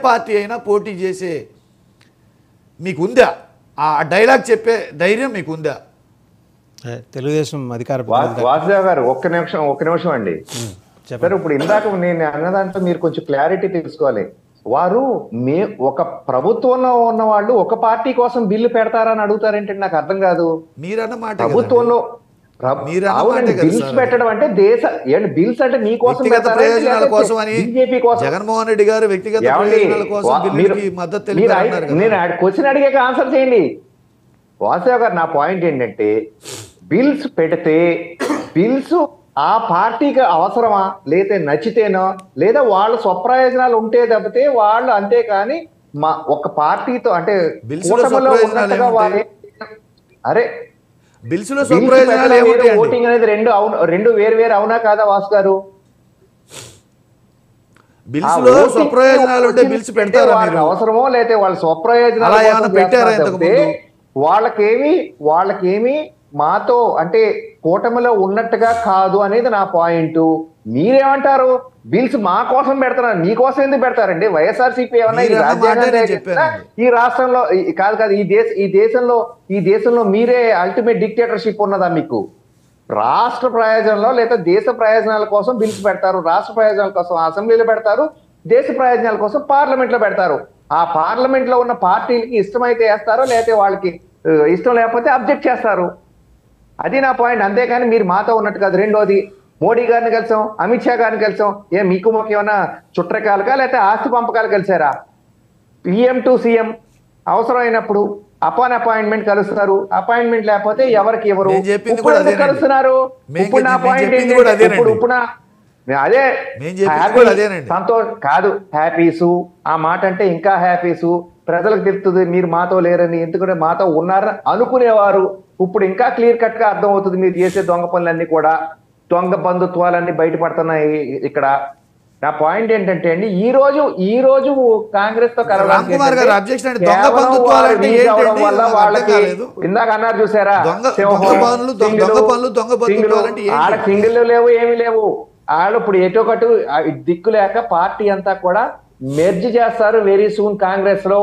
Party అయినా పోటీ చేసే మీకుందా? ఆ డైలాగ్ చెప్పే ధైర్యం మీకుందా? తెలుగుదేశం అధికార వాసుదేవ్ గారు ఒక్క నిమిషం అండి. సరే, ఇప్పుడు ఇందాక నేను అన్నదాంట్లో మీరు కొంచెం క్లారిటీ తెలుసుకోవాలి. వారు ఒక ప్రభుత్వంలో ఉన్న వాళ్ళు ఒక పార్టీ కోసం బిల్లు పెడతారని అడుగుతారేంటంటే నాకు అర్థం కాదు. మీరన్నమాట ప్రభుత్వంలో బిల్స్ పెట్టడం అంటే బిల్స్ అంటే మీకోసం ప్రయోజనాల కోసం అని బీజేపీ కోసం జగన్మోహన్ రెడ్డి గారు వ్యక్తిగత ప్రయోజనాల కోసం బిల్లుకి మద్దతు తెలిపారు. నేను క్వశ్చన్ అడిగాక ఆన్సర్ చేయండి. వాసుదేవ్ గారు, నా పాయింట్ ఏంటంటే బిల్స్ పెడితే బిల్స్ ఆ పార్టీకి అవసరమా, లేదా నచ్చితేనో, లేదా వాళ్ళ స్వప్రయోజనాలు ఉంటే తప్పితే వాళ్ళు, అంతేకాని ఒక పార్టీతో అంటే అరే ఓటింగ్ అనేది రెండు వేరు వేరు అవునా కాదా వాసు గారు? అవసరమో లేకపోతే వాళ్ళ స్వప్రయోజనాలు వాళ్ళకేమి మాతో అంటే కూటమిలో ఉన్నట్టుగా కాదు అనేది నా పాయింట్. మీరేమంటారు? బిల్స్ మా కోసం పెడతారు, మీకోసం ఎందుకు పెడతారండి? వైఎస్ఆర్సీపీ ఏమన్నా ఈ రాష్ట్రంలో కాదు ఈ దేశంలో మీరే అల్టిమేట్ డిక్టేటర్షిప్ ఉన్నదా మీకు? రాష్ట్ర ప్రయోజనంలో లేదా దేశ ప్రయోజనాల కోసం బిల్స్ పెడతారు, రాష్ట్ర ప్రయోజనాల కోసం అసెంబ్లీలో పెడతారు, దేశ ప్రయోజనాల కోసం పార్లమెంట్ లో పెడతారు. ఆ పార్లమెంట్ లో ఉన్న పార్టీలకి ఇష్టమైతే వేస్తారో, లేకపోతే వాళ్ళకి ఇష్టం లేకపోతే అబ్జెక్ట్ చేస్తారు. అది నా పాయింట్. అంతేకాని మీరు మాతో ఉన్నట్టు కాదు. రెండోది, మోడీ గారిని కలిసాం, అమిత్ షా గారిని కలిసాం. మీకు మాకు ఏమన్నా చుట్టకాలుగా లేకపోతే ఆస్తి పంపకాలు కలిసారా? పిఎం టు సీఎం అవసరమైనప్పుడు అపాయింట్మెంట్ కలుస్తున్నారు, అపాయింట్మెంట్ లేకపోతే ఎవరికి ఎవరు కలుస్తున్నారు? ఇప్పుడు నా పాయింట్ అదే సంతోష్ కాదు, హ్యాపీసు. ఆ మాట అంటే ఇంకా హ్యాపీసు. ప్రజలకు తెలుస్తుంది మీరు మాతో లేరని, ఎందుకంటే మాతో ఉన్నారని అనుకునేవారు. ఇప్పుడు ఇంకా క్లియర్ కట్ గా అర్థం అవుతుంది మీరు చేసే దొంగ పనులన్నీ కూడా, దొంగ బంధుత్వాలన్నీ బయటపడుతున్నాయి ఇక్కడ. నా పాయింట్ ఏంటంటే అండి, ఈ రోజు కాంగ్రెస్ తో కలవడం వల్ల వాళ్ళకి ఇందాక అన్నారు చూసారా, ఆడ సింగిల్ లేవు, ఏమి లేవు. వాళ్ళు ఇప్పుడు ఎటోకటు దిక్కు లేక పార్టీ అంతా కూడా మెర్జ్ చేస్తారు వెరీ సూన్. కాంగ్రెస్ లో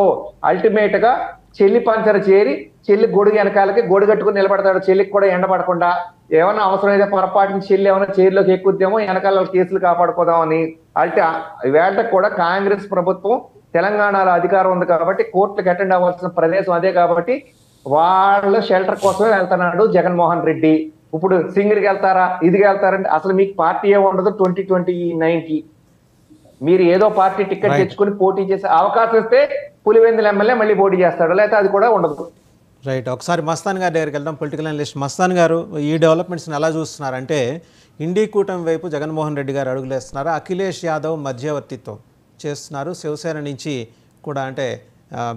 అల్టిమేట్ గా చెల్లి పంచర చేరి చెల్లి గొడుగు వెనకాలకి గొడుగు కట్టుకుని నిలబడతాడు. చెల్లికి కూడా ఎండపడకుండా ఏమన్నా అవసరమైతే పొరపాటుని చెల్లి ఏమైనా చైర్లోకి ఎక్కుద్దామో వెనకాల కేసులు కాపాడుకోదామని. వేళకు కూడా కాంగ్రెస్ ప్రభుత్వం తెలంగాణలో అధికారం ఉంది కాబట్టి కోర్టులకు అటెండ్ అవ్వాల్సిన ప్రదేశం అదే కాబట్టి వాళ్ళు షెల్టర్ కోసమే వెళ్తున్నాడు జగన్మోహన్ రెడ్డి. ఇప్పుడు సింగిల్కి వెళ్తారా, ఇదిగా వెళ్తారంటే అసలు మీకు పార్టీ ఏమి ఉండదు. 2029కి మీరు ఏదో పార్టీ టికెట్ తెచ్చుకుని పోటీ చేసే అవకాశం ఇస్తే పులివెందుల ఎమ్మెల్యే మళ్ళీ పోటీ చేస్తాడు, లేకపోతే అది కూడా ఉండదు. రైట్. ఒకసారి మస్తాన్ గారి దగ్గరికి వెళ్దాం. పొలిటికల్ అనలిస్ట్ మస్తాన్ గారు, ఈ డెవలప్మెంట్స్ని ఎలా చూస్తున్నారంటే ఇండి కూటమి వైపు జగన్మోహన్ రెడ్డి గారు అడుగులేస్తున్నారు, అఖిలేష్ యాదవ్ మధ్యవర్తిత్వం చేస్తున్నారు, శివసేన నుంచి కూడా అంటే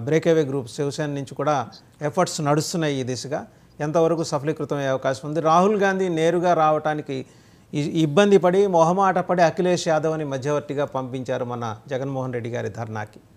బ్రేక్అవే గ్రూప్ శివసేన నుంచి కూడా ఎఫర్ట్స్ నడుస్తున్నాయి ఈ దిశగా. ఎంతవరకు సఫలీకృతం అయ్యే అవకాశం ఉంది? రాహుల్ గాంధీ నేరుగా రావడానికి ఇబ్బంది పడి మొహమాట పడి అఖిలేష్ యాదవ్ని మధ్యవర్తిగా పంపించారు మన జగన్మోహన్ రెడ్డి గారి ధర్నాకి.